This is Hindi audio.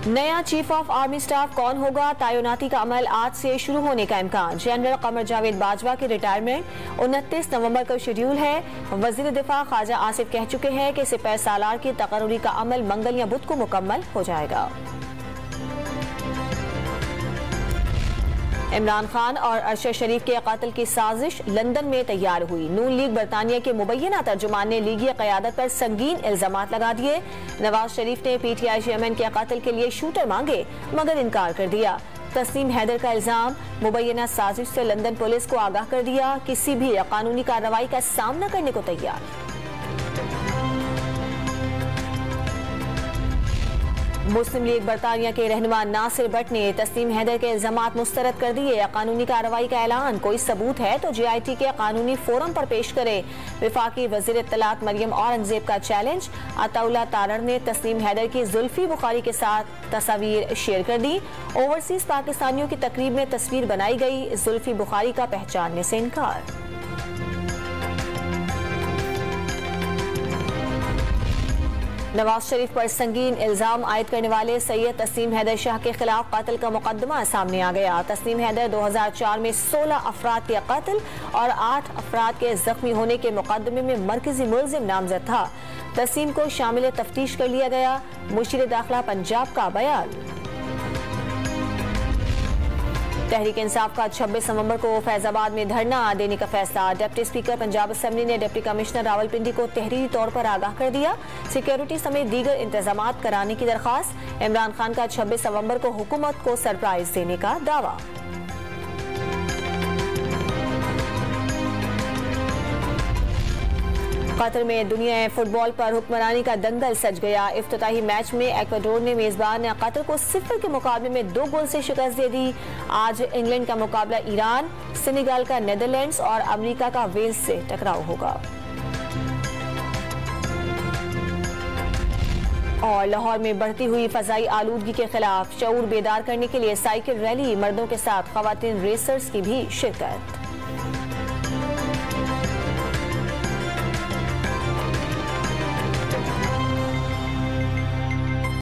नया चीफ ऑफ आर्मी स्टाफ कौन होगा? तैनाती का अमल आज से शुरू होने का इम्कान। जनरल कमर जावेद बाजवा की रिटायरमेंट 29 नवंबर को शेड्यूल है। वजीर दिफा ख्वाजा आसिफ कह चुके हैं कि सिपह सालार की तकर्री का अमल मंगल या बुध को मुकम्मल हो जाएगा। इमरान खान और अरशद शरीफ के कत्ल की साजिश लंदन में तैयार हुई। नून लीग बरतानिया के मुबैना तर्जुमान ने लीगी क़यादत पर संगीन इल्जामात लगा दिए। नवाज शरीफ ने PTI चेयरमैन के कत्ल के लिए शूटर मांगे मगर इनकार कर दिया। तस्नीम हैदर का इल्जाम, मुबैना साजिश से लंदन पुलिस को आगाह कर दिया, किसी भी कानूनी कार्रवाई का सामना करने को तैयार। मुस्लिम लीग बरतानिया के रहनुमा नासिर भट्ट ने तस्नीम हैदर के इल्जामात मुस्तरद कर दिए। कानूनी कार्रवाई का ऐलान, कोई सबूत है तो JIT के कानूनी फोरम पर पेश करे। विफाकी वजीर इत्तलात मरियम औरंगजेब का चैलेंज। अताउल्ला तारड़ ने तस्नीम हैदर की जुल्फी बुखारी के साथ तस्वीर शेयर कर दी। ओवरसीज पाकिस्तानियों की तकरीब में तस्वीर बनाई गई, जुल्फी बुखारी का पहचानने से इनकार। नवाज शरीफ पर संगीन इल्जाम आयद करने वाले सैयद तस्नीम हैदर शाह के खिलाफ कत्ल का मुकदमा सामने आ गया। तस्नीम हैदर 2004 में 16 अफराद के कत्ल और 8 अफराद के जख्मी होने के मुकदमे में मरकजी मुलजिम नामजद था। तस्नीम को शामिल तफ्तीश कर लिया गया। मुशीर दाखिला पंजाब का बयान। तहरीक इंसाफ का 26 नवंबर को फैजाबाद में धरना देने का फैसला। डिप्टी स्पीकर पंजाब असेंबली ने डिप्टी कमिश्नर रावलपिंडी को तहरीरी तौर पर आगाह कर दिया। सिक्योरिटी समेत दीगर इंतजामात कराने की दरखास्त। इमरान खान का 26 नवंबर को हुकूमत को सरप्राइज देने का दावा। कतर में दुनिया फुटबॉल पर हुक्मरानी का दंगल सज गया। इफ्तिताही मैच में एक्वाडोर ने मेजबान कतर को 0 के मुकाबले में 2 गोल से शिकस्त दे दी। आज इंग्लैंड का मुकाबला ईरान, सेनेगल का नीदरलैंड्स और अमेरिका का वेल्स से टकराव होगा। और लाहौर में बढ़ती हुई फजाई आलूदगी के खिलाफ शऊर बेदार करने के लिए साइकिल रैली, मर्दों के साथ खवातीन रेसर्स की भी शिरकत।